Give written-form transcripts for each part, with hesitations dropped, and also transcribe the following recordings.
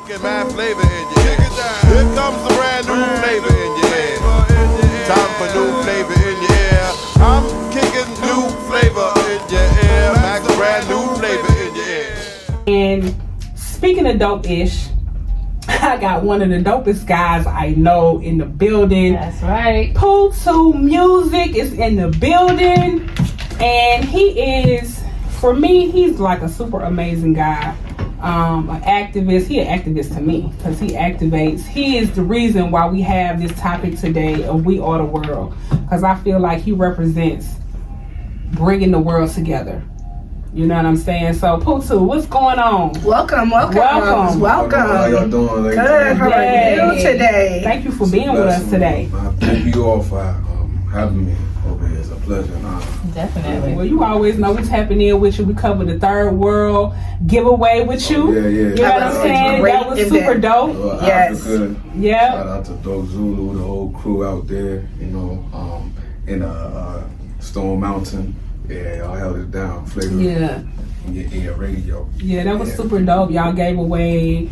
Get mad flavor in your ear. Here comes a brand new flavor in your ear. Time for new flavor in your ear. I'm kicking new flavor in your ear. Max brand new flavor in your ear. And speaking of dope-ish, I got one of the dopest guys I know in the building. That's right. Putu Music is in the building. And he is, for me, he's like a super amazing guy. An activist. He an activist to me because he activates. He is the reason why we have this topic today of We Are the World, because I feel like he represents bringing the world together. You know what I'm saying? So Putu, what's going on? Welcome. How y'all doing, ladies? Good. How are you today? Thank you for being with us today. Thank you all for having me over here. It's a pleasure and honor. Definitely. Well, you always know we tapping in with you. We cover the third world giveaway with you. Yeah. You know what I'm saying? That was super dope. Yes. Africa. Yeah. Shout out to Dope Zulu, the whole crew out there. You know, in Stone Mountain. Yeah, y'all held it down. Flavor. Yeah. In your ear radio. Yeah, that was super dope. Y'all gave away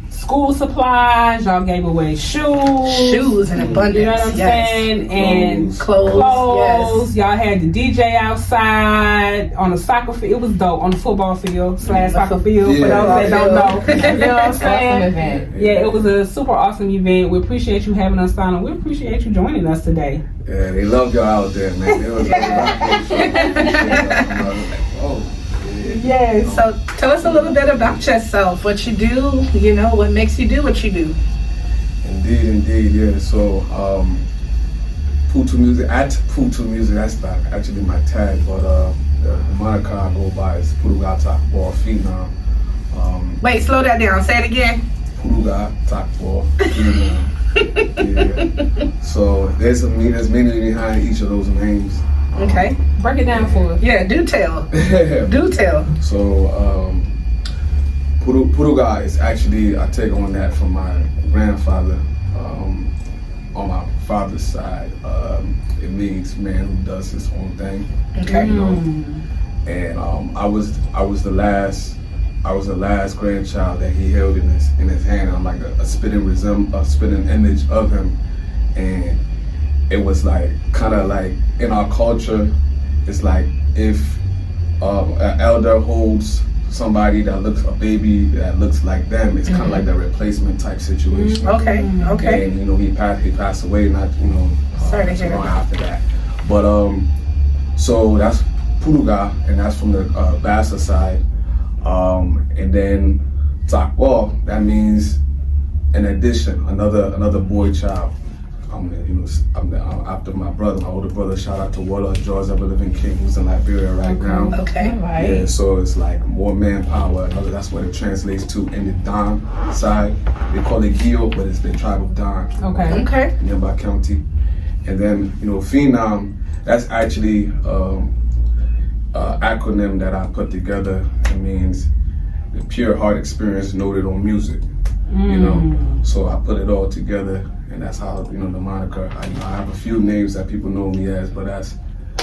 school supplies. Y'all gave away shoes in abundance. You know what I'm saying? And clothes. Yes. Y'all had the DJ outside on the soccer field. It was dope on the football field / soccer field. For those that don't know, you know what I'm saying? Awesome event. Yeah, it was a super awesome event. We appreciate you having us on, and we appreciate you joining us today. Yeah, they loved y'all out there, man. It was Yes. So tell us a little bit about yourself, what you do, you know, what makes you do what you do. Indeed, yeah. So, Putu Music, at Putu Music, that's not actually my tag, but the moniker I go by is Putu Ball Phenom. Wait, slow that down. Say it again. Putu Ball Phenom. Yeah. So there's meaning behind each of those names. Okay. Break it down for us. Yeah, do tell. Do tell. So, Putu is actually, I take on that from my grandfather. On my father's side, it means man who does his own thing. Okay. You know? And I was the last grandchild that he held in his hand. I'm like a spitting image of him, and it was like kind of like in our culture, it's like if an elder holds somebody a baby that looks like them, it's kind of like the replacement type situation. Okay. And you know he passed away not Sorry to hear long that. after that. But so that's Puruga, and that's from the Bassa side. And then Takwa, that means in addition, another boy child. I'm after my older brother. Shout out to Walla George Ever Living King, who's in Liberia right now. Okay. Right. Yeah, so it's like more manpower. That's what it translates to in the Don side. They call it Gio, but it's the tribe of Don. Okay. Nearby county. And then, Phenom, that's actually acronym that I put together. It means the pure heart experience noted on music. So I put it all together, and that's how the moniker. I have a few names that people know me as, but that's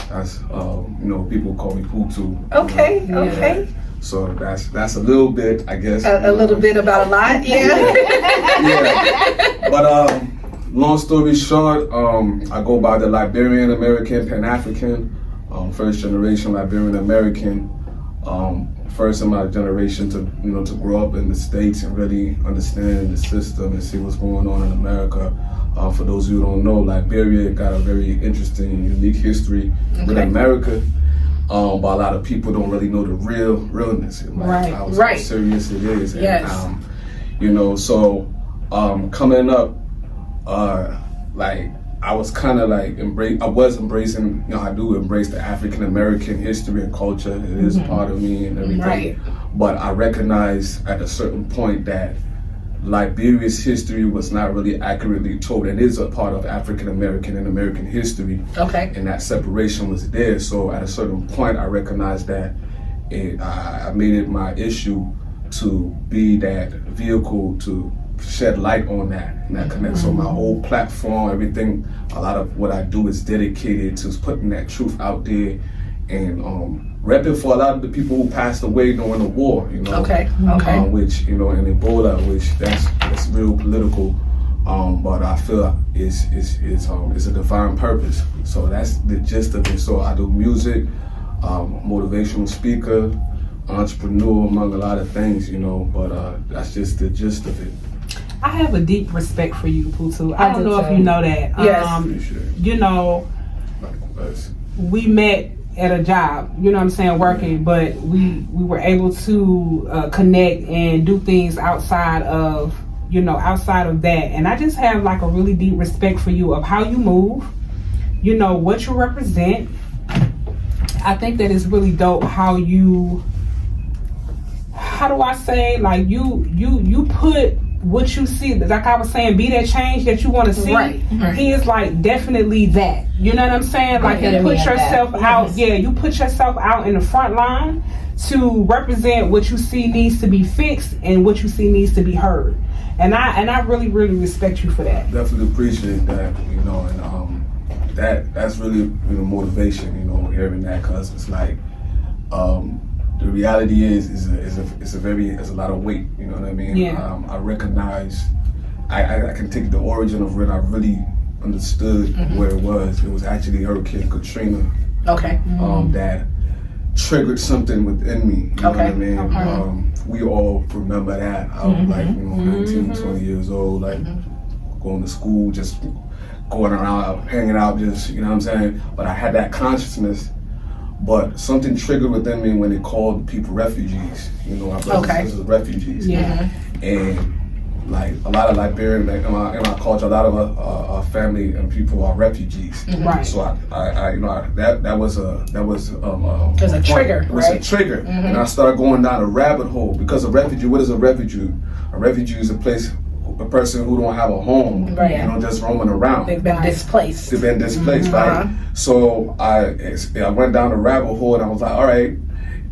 people call me Putu. Okay. So that's a little bit, I guess. A little bit about a lot, yeah. Yeah. But long story short, I go by the Liberian American Pan-African, first generation Liberian American. First in my generation to grow up in the States and really understand the system and see what's going on in America. For those who don't know, Liberia got a very interesting, unique history with America. But a lot of people don't really know the realness. How serious it is. Yes. And, so coming up, I was kind of like embracing, I do embrace the African American history and culture. It is part of me and everything. Right. But I recognize at a certain point that Liberia's history was not really accurately told. It is a part of African American and American history. Okay. And that separation was there. So at a certain point, I recognized that I made it my issue to be that vehicle to shed light on that, and that connects. So my whole platform, everything, a lot of what I do is dedicated to putting that truth out there and repping for a lot of the people who passed away during the war, you know. Okay. Which, you know, and Ebola, which that's real political. But I feel it's a divine purpose. So that's the gist of it. So I do music, motivational speaker, entrepreneur, among a lot of things, you know. But that's just the gist of it. I have a deep respect for you, Putu. I don't do know too. if you know that. Yes. Appreciate it. You know, Likewise. we met at a job, you know what I'm saying, working, but we were able to connect and do things outside of that. And I just have like a really deep respect for you of how you move, you know, what you represent. I think that it's really dope how you, how do I say, like you put what you see, like I was saying, be that change that you want to see. Right. He is like definitely that. You know what I'm saying? Like you put yourself out. Yeah, you put yourself out in the front line to represent what you see needs to be fixed and what you see needs to be heard. And I really, really respect you for that. Definitely appreciate that, you know, and that's really, you know, motivation, you know, hearing that, because it's like the reality is a lot of weight, you know what I mean? Yeah. I recognize, I can take the origin of when I really understood where it was. It was actually Hurricane Katrina. Okay. That triggered something within me, you know what I mean? Okay. We all remember that. I was like, you know, 19, 20 years old, like going to school, just going around, hanging out, just, you know what I'm saying? But I had that consciousness. But something triggered within me when they called people refugees. You know, our brothers and sisters refugees. Yeah. And like a lot of Liberian, like in my culture, a lot of our family and people are refugees. Right. So I you know, that was a trigger. It was a trigger, and I started going down a rabbit hole because a refugee. What is a refugee? A refugee is a person who don't have a home, Right. you know, just roaming around. They've been displaced. They've been displaced, right? So I went down the rabbit hole and I was like, all right,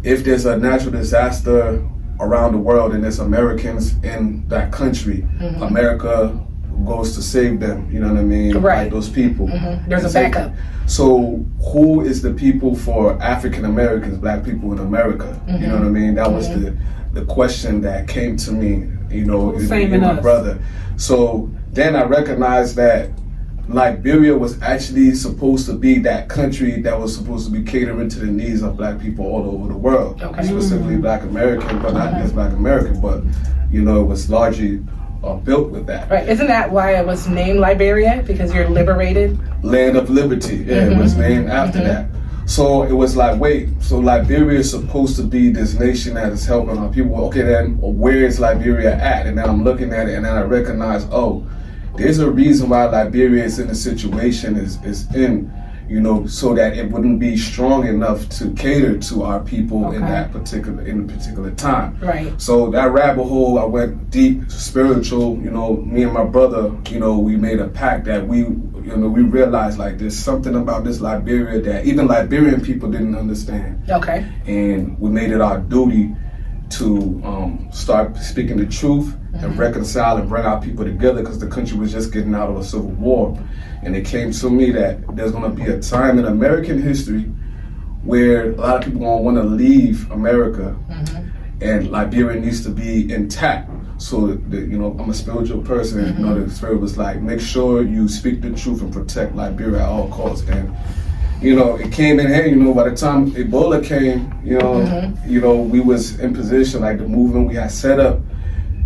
if there's a natural disaster around the world and there's Americans in that country, America goes to save them, you know what I mean? Right. Like those people. There's a backup. So who is the people for African Americans, black people in America? You know what I mean? That was the question that came to me, you know, in my brother. So then I recognized that Liberia was actually supposed to be that country that was supposed to be catering to the needs of black people all over the world. Okay. Specifically black American, but not just black American, but, you know, it was largely built with that. Right. Isn't that why it was named Liberia? Because you're liberated? Land of Liberty. Yeah, it was named after that. So it was like, wait, so Liberia is supposed to be this nation that is helping our people. Okay, then where is Liberia at? And then I'm looking at it and then I recognize, oh, there's a reason why Liberia is in the situation is in, you know, so that it wouldn't be strong enough to cater to our people in a particular time. Right. So that rabbit hole, I went deep, spiritual. You know, me and my brother, you know, we made a pact that we realized like there's something about this Liberia that even Liberian people didn't understand. Okay. And we made it our duty to start speaking the truth and reconcile and bring our people together, because the country was just getting out of a civil war. And it came to me that there's going to be a time in American history where a lot of people going to want to leave America, and Liberia needs to be intact. So, you know, I'm a spiritual person, and, you know, the spirit was like, make sure you speak the truth and protect Liberia at all costs. And, you know, it came in handy, you know, by the time Ebola came, you know, we was in position, like the movement we had set up,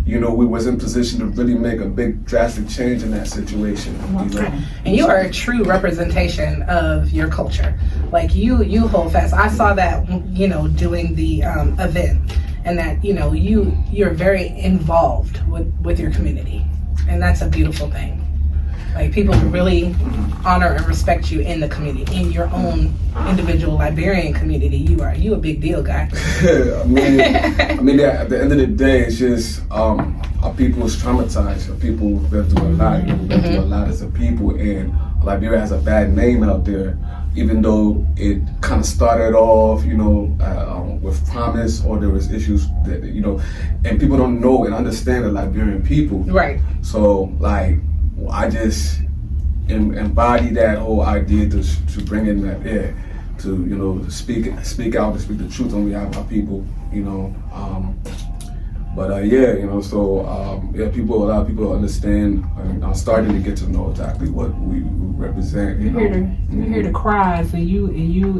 you know, we was in position to really make a big drastic change in that situation. You know? And you are a true representation of your culture. Like you hold fast. I saw that, you know, doing the event, and that, you know, you're very involved with your community, and that's a beautiful thing. Like, people really honor and respect you in the community, in your own individual Liberian community. You a big deal, guy. I mean, at the end of the day, it's just our people is traumatized. Our people have been through a lot. We've been through a lot as a people, and Liberia has a bad name out there. Even though it kind of started off, you know, with promise, or there was issues that, you know, and people don't know and understand the Liberian people. Right. So, like, I just embody that whole idea to bring in that, to speak out, to speak the truth on behalf of our people. So a lot of people understand, and I'm starting to get to know exactly what we represent. You hear the cries, and you hear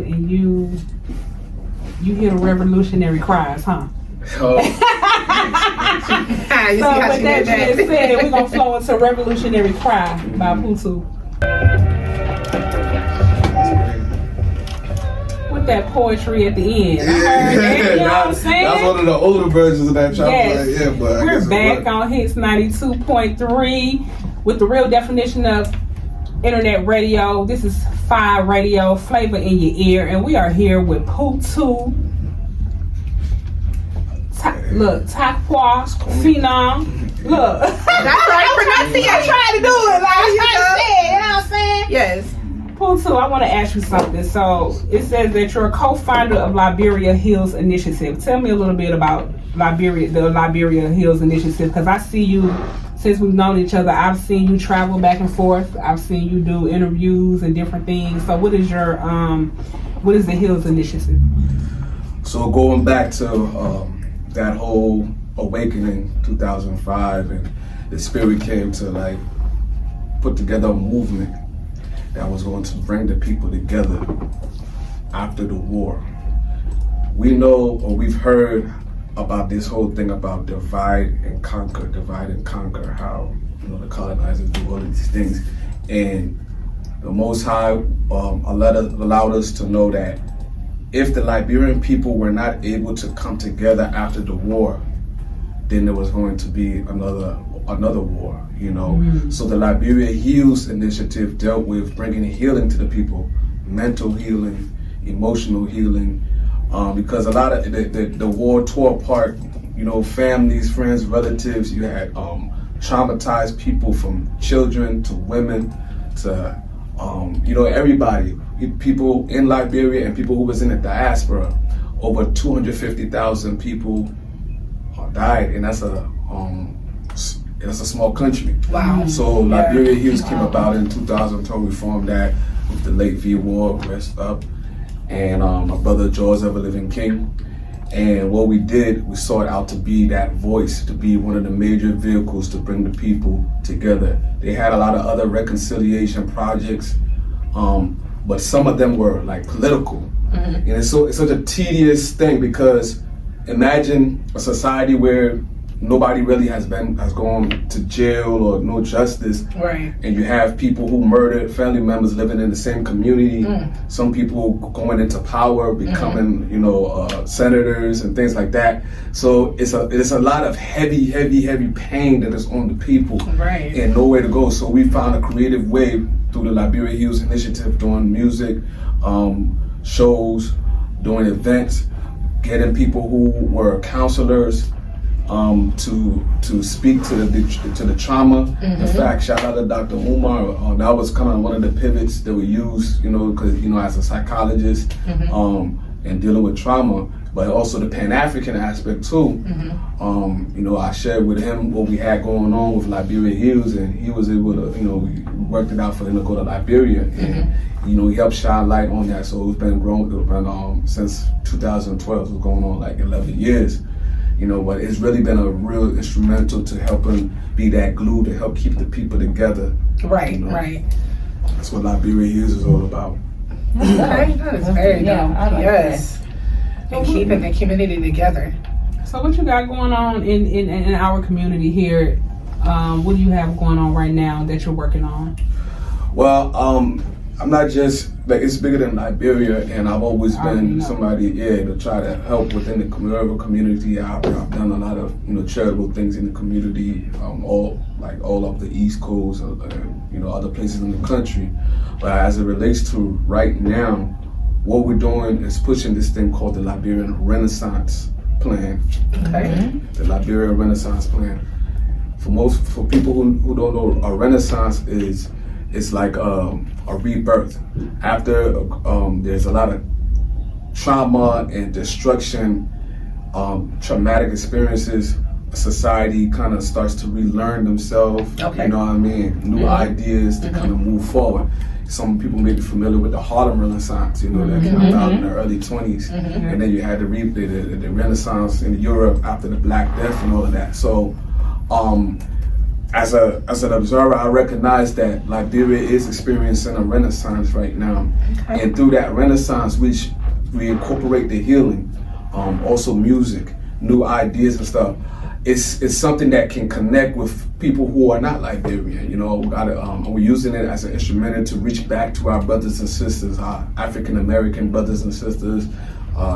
the revolutionary cries, huh? So with that being said, we're gonna flow into Revolutionary Cry by Putu. With that poetry at the end. I heard that, you know what I'm saying? That's one of the older versions of that. Yes. But we're back on Hits 92.3 with the real definition of internet radio. This is Fiye Radio, flavor in your ear, and we are here with Putu. Look, Takwa, Phenom. Look. That's right, pronunciation. I'm trying to do it like you know what I'm saying? Yes. Putu, I want to ask you something. So it says that you're a co-founder of Liberia Hills Initiative. Tell me a little bit about the Liberia Hills Initiative, because I see you, since we've known each other, I've seen you travel back and forth. I've seen you do interviews and different things. So what is the Hills Initiative? So going back to that whole awakening, 2005, and the spirit came to put together a movement that was going to bring the people together after the war. We know, or we've heard about this whole thing about divide and conquer, how the colonizers do all of these things. And the Most High allowed us to know that if the Liberian people were not able to come together after the war, then there was going to be another war, So the Liberia Heals Initiative dealt with bringing healing to the people, mental healing, emotional healing, because a lot of the war tore apart, families, friends, relatives. You had traumatized people, from children to women to everybody, people in Liberia and people who was in the diaspora. Over 250,000 people died, and that's a small country. Wow. So Liberia Hills came about in 2012. We formed that with the late Fiye, rest up, and my brother George Ever Living King. And what we did, we sought out to be that voice, to be one of the major vehicles to bring the people together. They had a lot of other reconciliation projects, but some of them were political. Mm-hmm. And it's such a tedious thing, because imagine a society where nobody really has gone to jail or no justice, right? And you have people who murdered family members living in the same community. Some people going into power, becoming senators and things like that. So it's a lot of heavy pain that is on the people, right? And nowhere to go. So we found a creative way through the Liberia Hills Initiative, doing music, shows, doing events, getting people who were counselors to speak to the trauma. In fact, shout out to Dr. Umar. That was kind of one of the pivots that we used, because as a psychologist and dealing with trauma, but also the Pan-African aspect too. I shared with him what we had going on with Liberia Hills, and he was able to, we worked it out for him to go to Liberia, and he helped shine light on that. So it's been growing since 2012. It's going on 11 years. But it's really been a real instrumental to helping be that glue to help keep the people together. Right, right. That's what Liberia Hills is all about. Okay, that is very good. Yes. And keeping the community together. So what you got going on in our community here? What do you have going on right now that you're working on? Well, I'm not just it's bigger than Liberia, and I've always been somebody to try to help within the community. I've done a lot of charitable things in the community, all up the East Coast, other places in the country. But as it relates to right now, what we're doing is pushing this thing called the Liberian Renaissance Plan. Okay. The Liberian Renaissance Plan. For people who don't know, a Renaissance is like a rebirth. After there's a lot of trauma and destruction, traumatic experiences, society kind of starts to relearn themselves. Okay. You know what I mean? New ideas to kind of move forward. some people may be familiar with the Harlem Renaissance, you know, that came about in the early 20s. And then you had the Renaissance in Europe after the Black Death and all of that. So as an observer, I recognize that Liberia is experiencing a renaissance right now. And through that renaissance, we incorporate the healing, also music, new ideas and stuff. It's something that can connect with people who are not Liberian. You know, we're using it as an instrument to reach back to our brothers and sisters, our African American brothers and sisters,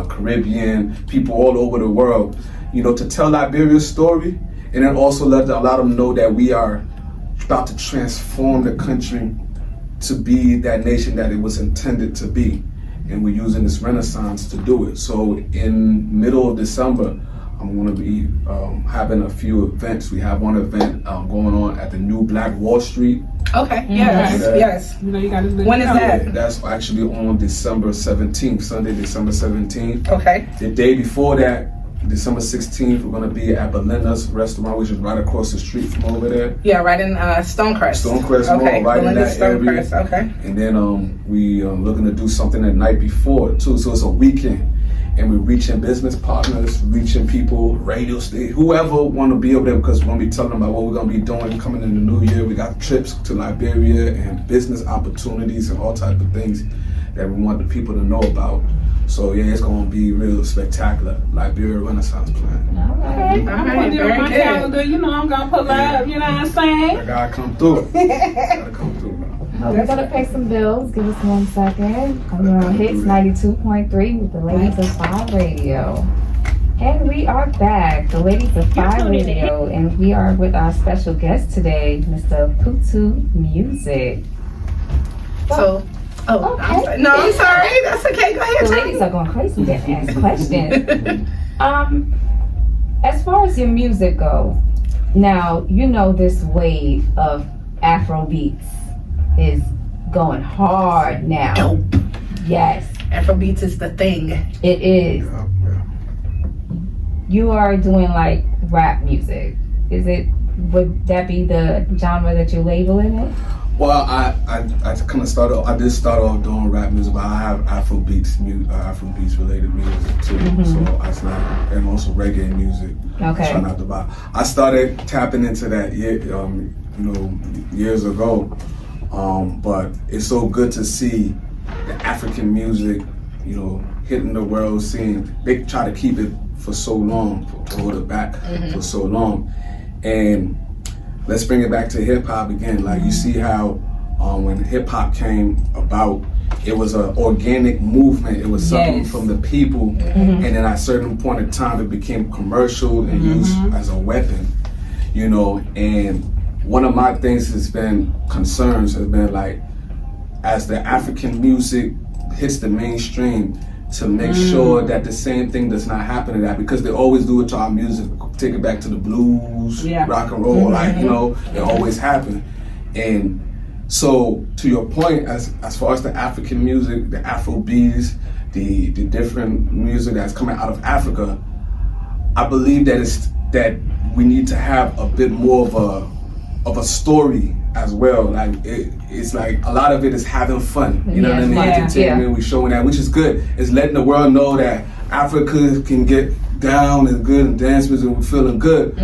Caribbean, people all over the world, you know, to tell Liberia's story, and then also allow them know that we are about to transform the country to be that nation that it was intended to be. And we're using this renaissance to do it. So in middle of December, I'm going to be having a few events. We have one event going on at the New Black Wall Street. Okay, yes. You know, you gotta When is that? Yeah, that's actually on December 17th, Sunday, December 17th. Okay. The day before that, December 16th, we're going to be at Belinda's restaurant, which is right across the street from over there. Yeah, right in Stonecrest. Stonecrest Mall, right in that area. Okay. And then we looking to do something the night before too. So it's a weekend. And we're reaching business partners, reaching people, radio stations, whoever want to be over there, because we're going to be telling them about what we're going to be doing coming in the new year. We got trips to Liberia and business opportunities and all types of things that we want the people to know about. So yeah, it's going to be real spectacular. Liberia Renaissance Plan. All right, very my good. calendar, you know, I'm gonna pull up, you know what I'm saying? I gotta come through. Gotta come through. We're gonna pay some bills. Give us 1 second. You're on Hits 92.3 with the Ladies of Five Radio. And we are back, the Ladies of Five Radio, and we are with our special guest today, Mr. Putu Music. So, Okay. I'm sorry. That's okay. Go ahead. The ladies are going crazy to ask questions. As far as your music go, now you know this wave of Afro beats is going hard now. Dope. Yes, Afrobeats is the thing. it is. Yeah. You are doing like rap music. Would that be the genre that you're labeling it? Well, I kind of started. I did start off doing rap music, but I have Afrobeats related music too. So I started, and also reggae music. Okay. Try not to buy. I started tapping into that years ago. But it's so good to see the African music, hitting the world scene. They try to keep it for so long, to hold it back for so long, and let's bring it back to hip hop again. Like you see how when hip hop came about, it was an organic movement. It was something from the people, and then at a certain point in time, it became commercial and used as a weapon. And one of my things has been like, as the African music hits the mainstream, to make sure that the same thing does not happen to that, because they always do it to our music. Take it back to the blues, rock and roll, it always happen. And so, to your point, as far as the African music, the Afro beats, the different music that's coming out of Africa, I believe that we need to have a bit more of a story as well. Like it's like a lot of it is having fun. You know what I mean? Entertainment. We're showing that, which is good. It's letting the world know that Africa can get down and good and dance music and we're feeling good.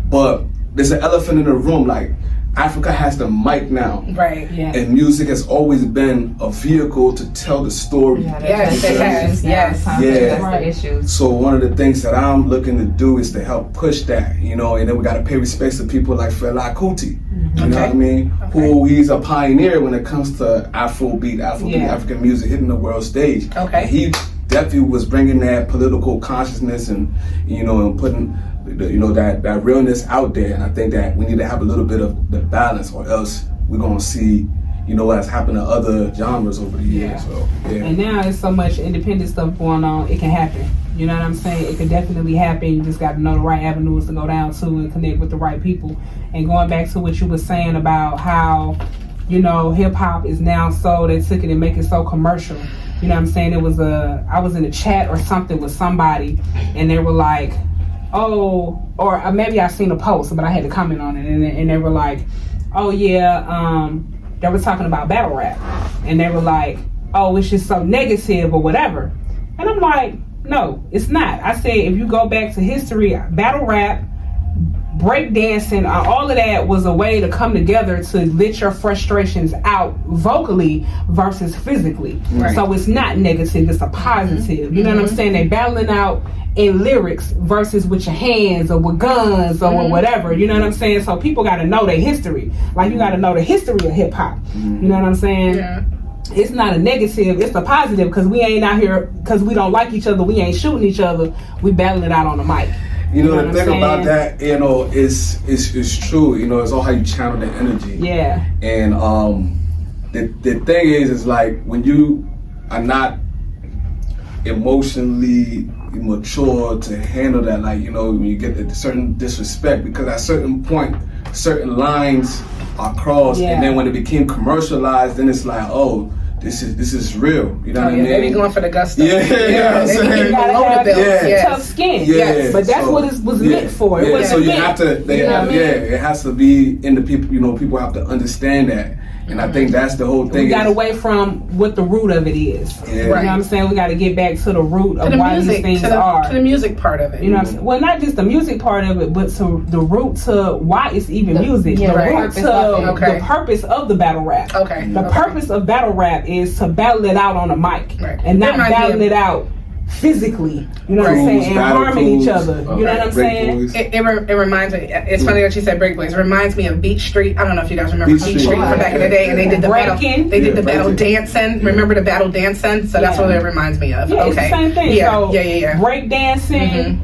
But there's an elephant in the room. Like, Africa has the mic now. Right. Yeah. And music has always been a vehicle to tell the story. Yes, it has. Yes. That's the issues. So one of the things that I'm looking to do is to help push that, and then we got to pay respect to people like Fela Kuti. You know what I mean? Who he's a pioneer when it comes to Afrobeat, African music hitting the world stage. Okay. And he definitely was bringing that political consciousness and and putting that realness out there. And I think that we need to have a little bit of the balance, or else we're gonna see what's happened to other genres over the years. So And now there's so much independent stuff going on. It can happen. You know what I'm saying? It could definitely happen. You just got to know the right avenues to go down to and connect with the right people. And going back to what you were saying about how hip hop is now so, they took it and make it so commercial. You know what I'm saying? I was in a chat or something with somebody, and they were like, oh, or maybe I seen a post, but I had to comment on it, and they were like, oh yeah, that were talking about battle rap, and they were like, "Oh, it's just so negative or whatever," and I'm like, "No, it's not." I said, if you go back to history, battle rap, breakdancing, all of that was a way to come together to let your frustrations out vocally versus physically. Right. So it's not negative, it's a positive. You know what I'm saying? They battling out in lyrics versus with your hands or with guns or with whatever. You know what I'm saying? So people got to know their history. Like you got to know the history of hip hop. You know what I'm saying? Yeah. It's not a negative, it's a positive, because we ain't out here because we don't like each other, we ain't shooting each other, we battling it out on the mic. You know, the what thing I'm about saying? that, you know, is true. You know, it's all how you channel the energy. Yeah. And the thing is like when you are not emotionally mature to handle that, like, you know, when you get a certain disrespect, because at a certain point, certain lines are crossed, Yeah. and then when it became commercialized, then it's like, oh, this is real. You know what I mean? They be going for the gusto. Yeah, yeah, They be You gotta loaded have bills. Yeah. Yes. tough skin. Yeah, Yes. But that's so- what it was meant for. It Yeah, wasn't so you meant. have to, You know what I mean? it has to be in the people. You know, people have to understand that, and I think that's the whole thing. We got is- away from what the root of it is. Yeah. You know what I'm saying? We got to get back to the root To of the why music, these things to are. the music part of it. You know what I'm saying? Well, not just the music part of it, but to the root to why it's even music. yeah, the right. root Purpose to of it. Okay. the purpose of the battle rap. Okay. The purpose of battle rap is to battle it out on a mic Right. and not That reminds me battle of- it out physically. You know what I'm Crews, saying? And battle harming each crews, other. You know what I'm break saying? boys. It reminds me. It's funny that you said break boys. It reminds me of Beach Street. I don't know if you guys remember Beach Beach Street. Street from back in the day, and they did the battle. Breaking. They did the Yeah, battle breaking. dancing. Remember the battle dancing? So that's Yeah. what it reminds me of. Yeah, Okay. it's the same thing. Yeah, So yeah. break dancing,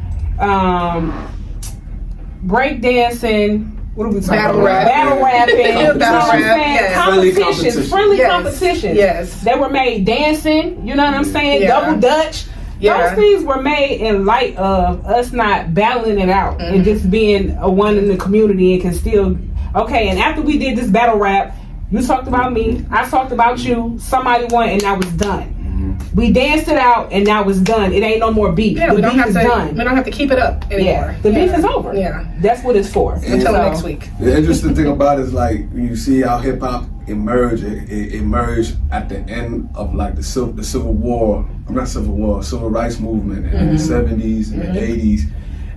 break dancing. What are we talking Battle about? rap. Battle rapping. You know what Battle I'm rap, saying? yes. Friendly Competitions, competition. friendly Yes. competitions. Yes. They were made dancing. You know what I'm saying? Yeah. Double Dutch. Yeah. Those things were made in light of us not battling it out and just being a one in the community and can still. Okay, and after we did this battle rap, you talked about me, I talked about you, somebody won, and that was done. We danced it out and now it's done. It ain't no more beef. Yeah, the we don't beef have is to. done. We don't have to keep it up anymore. Yeah, the beef is over. Yeah. That's what it's for. Until So, next week. The interesting thing about it is like when you see how hip hop emerged, it emerged at the end of like the Civil War. I'm not Civil War, Civil Rights movement in the 70s and the 80s,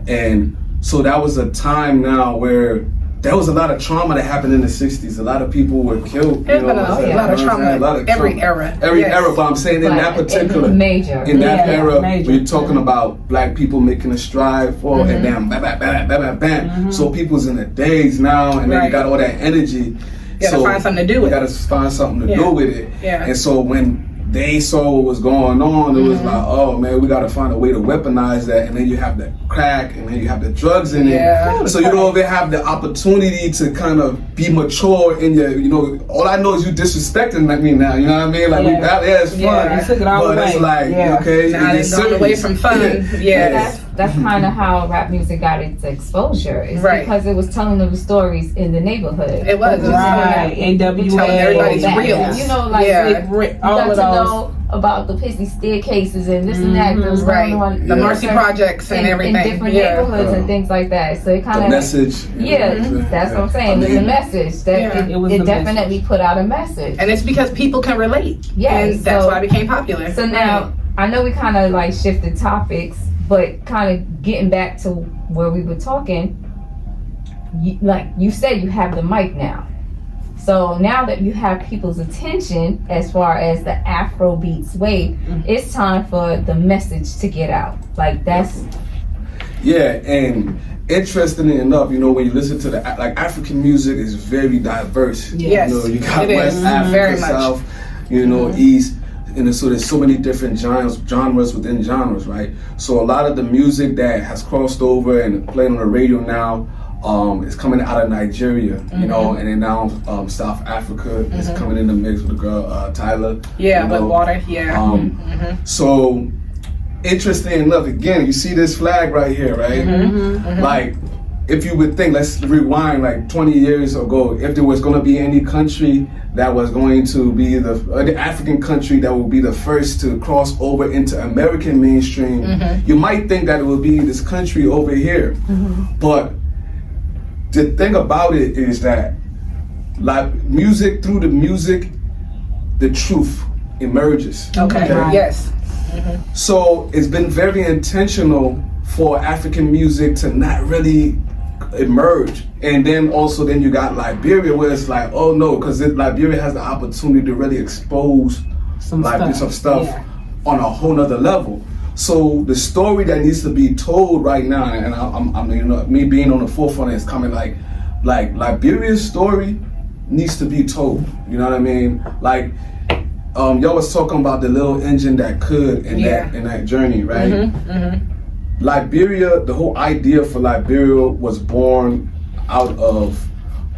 and so that was a time now where there was a lot of trauma that happened in the 60s. A lot of people were killed. There's you been know a what I'm saying? lot of You know what I'm trauma. saying? A lot of Every trauma. era. Every Yes. era, but I'm saying in that But particular, major. in that Yeah, era, major. we're talking about black people making a stride for, and then bam, bam, bam, bam, bam, bam. So people's in the days now, and then you Right. got all that energy. You gotta find something to do with You it. gotta find something to Yeah. do with it. Yeah. And so when they saw what was going on, it was like, oh man, we gotta find a way to weaponize that. And then you have the crack, and then you have the drugs in Yeah. it. So you don't even have the opportunity to kind of be mature in your, you know, all I know is you disrespecting me now, you know what I mean? Like, Yeah. yeah, it's fun. Yeah, you took it all but it's away. like, Yeah. okay, Now it's they've gone away serious. from fun. Yes. That's kind of how rap music got its exposure. It's Right. because it was telling them stories in the neighborhood. It was. Right, NWA, Telling everybody's That, real. You know, like Yeah. you all got of to those. know about the pissy staircases and this and that was Right. going on. The Yeah. Marcy Projects and everything. in different Yeah. neighborhoods and things like that. So it The kind of message. yeah, that's what I'm saying. With the message that Yeah. It was it the definitely put out a message. And it's because people can relate. Yes, And that's so- why it became popular. So now I know we kind of like shifted topics, but kind of getting back to where we were talking. Like you said, you have the mic now. So now that you have people's attention as far as the Afro beats wave, it's time for the message to get out. Like that's Yeah, and interestingly enough, you know, when you listen to the like African music is very diverse. Yes, you know, you got it West is. Africa, Very much. South, you know, East, and so there's so many different genres within genres, right? So a lot of the music that has crossed over and playing on the radio now. Is coming out of Nigeria, you know, and then now South Africa is coming in the mix with the girl Tyler. Yeah, you with know. water. Yeah. So interesting enough, again, you see this flag right here, right? Like, if you would think, let's rewind like 20 years ago, if there was going to be any country that was going to be the African country that would be the first to cross over into American mainstream, you might think that it would be this country over here. But the thing about it is that like music, through the music, the truth emerges. Okay. Right. Yes. So it's been very intentional for African music to not really emerge. And then also then you got Liberia, where it's like, oh no, because Liberia has the opportunity to really expose some stuff Yeah. on a whole nother level. So the story that needs to be told right now, and I'm you know, me being on the forefront is coming like Liberia's story needs to be told. You know what I mean? Like y'all was talking about the little engine that could in that journey, right? Liberia, the whole idea for Liberia was born out of,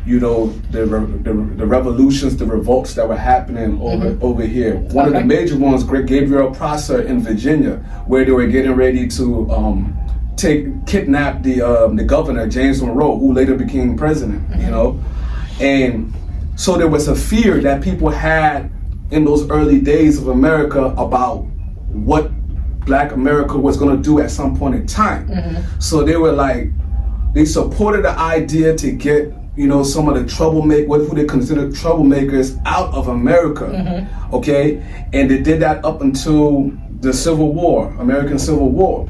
you know, the revolutions, the revolts that were happening over here. One of the major ones, Great Gabriel Prosser in Virginia, where they were getting ready to kidnap the governor, James Monroe, who later became president, you know? And so there was a fear that people had in those early days of America about what Black America was gonna do at some point in time. So they were like, they supported the idea to get, you know, some of the who they considered troublemakers out of America, okay? And they did that up until the Civil War, American Civil War.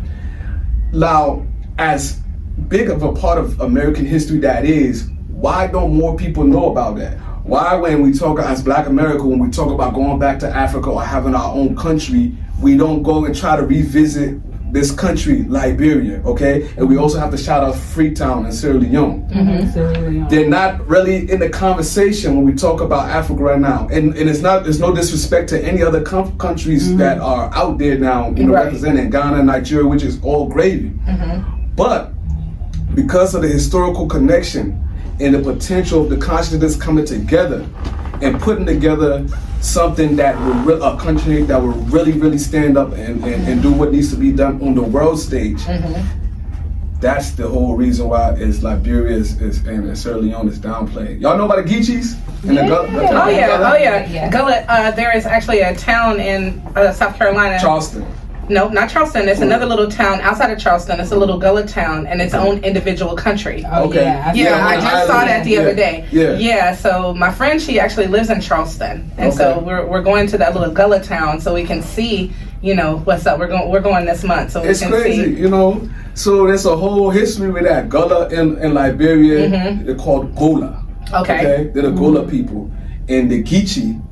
Now, as big of a part of American history that is, why don't more people know about that? Why, when we talk as Black America, when we talk about going back to Africa or having our own country, we don't go and try to revisit this country, Liberia, okay? And we also have to shout out Freetown and Sierra Leone. Sierra Leone. They're not really in the conversation when we talk about Africa right now. And there's no disrespect to any other countries that are out there now, you know, representing Ghana, Nigeria, which is all gravy. But because of the historical connection and the potential of the consciousness coming together and putting together something that will a country that will really stand up and do what needs to be done on the world stage. That's the whole reason why Liberia and Sierra Leone is downplayed. Y'all know about the Geechees? Oh yeah. Gullah. There is actually a town in South Carolina. Charleston. No, not Charleston. It's another little town outside of Charleston. It's a little Gullah town and its own individual country. Okay. Yeah, I just saw that the other day. Yeah. So my friend, she actually lives in Charleston, and so we're going to that little Gullah town so we can see, you know, what's up. We're going this month, so it's we can crazy, see. you know. So there's a whole history with that. Gullah in Liberia, they're called Gola. Okay. They're the Gola people, and the Geechee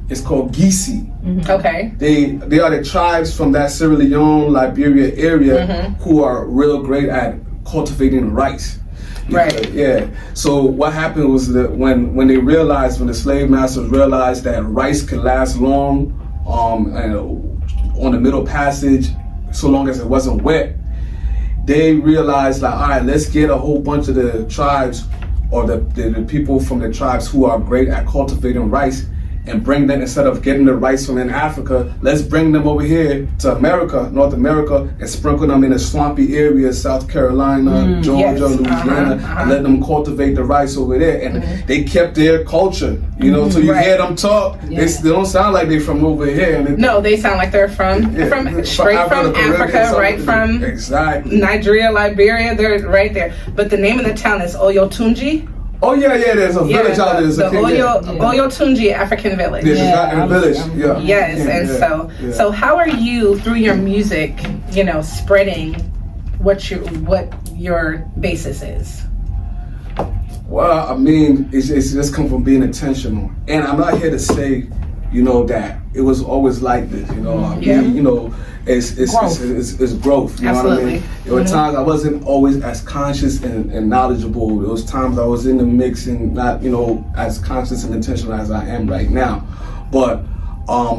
is called Gisi. Okay. They are the tribes from that Sierra Leone, Liberia area who are real great at cultivating rice. Right. Yeah. So what happened was that when the slave masters realized that rice could last long and on the Middle Passage, so long as it wasn't wet, they realized like, all right, let's get a whole bunch of the tribes or the people from the tribes who are great at cultivating rice and bring them, instead of getting the rice from in Africa, let's bring them over here to America, North America, and sprinkle them in the swampy areas, South Carolina, Georgia, Louisiana, and let them cultivate the rice over there. And they kept their culture, you know, so you hear them talk, they don't sound like they're from over here. And no, they sound like they're from straight from Africa, right from Nigeria, Liberia, they're right there. But the name of the town is Oyotunji. Oh yeah, there's a village out there. The Oyotunji African village. In a village. Yes, so how are you, through your music, you know, spreading what your basis is? Well, I mean, it's just come from being intentional, and I'm not here to say, you know, that it was always like this. You know, I mean, you know, it's growth. You know what I mean? There were times I wasn't always as conscious and knowledgeable. There was times I was in the mix and not, you know, as conscious and intentional as I am right now. But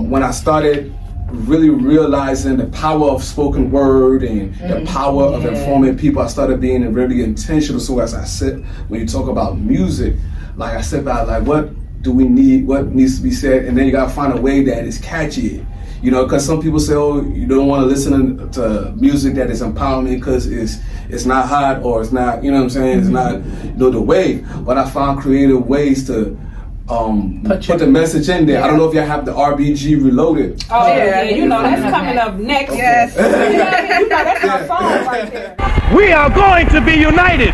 when I started really realizing the power of spoken word and the power of informing people, I started being really intentional. So as I said, when you talk about music, like I said about like what do we need, what needs to be said, and then you gotta find a way that is catchy. You know, because some people say, oh, you don't want to listen to music that is empowering because it's not hot or it's not, you know what I'm saying, it's not, you know, the wave. But I found creative ways to put the message in there. I don't know if y'all have the RBG Reloaded. Oh yeah, you know that's coming up next. Yes. You know that's my song right there. We are going to be united.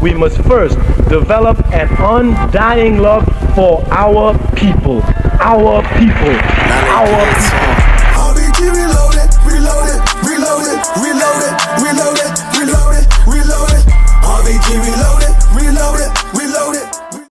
we must first develop an undying love for our people. Our people. Our people. RBG reloaded, reloaded, reloaded, reloaded, reloaded, reloaded, reloaded. RBG reloaded.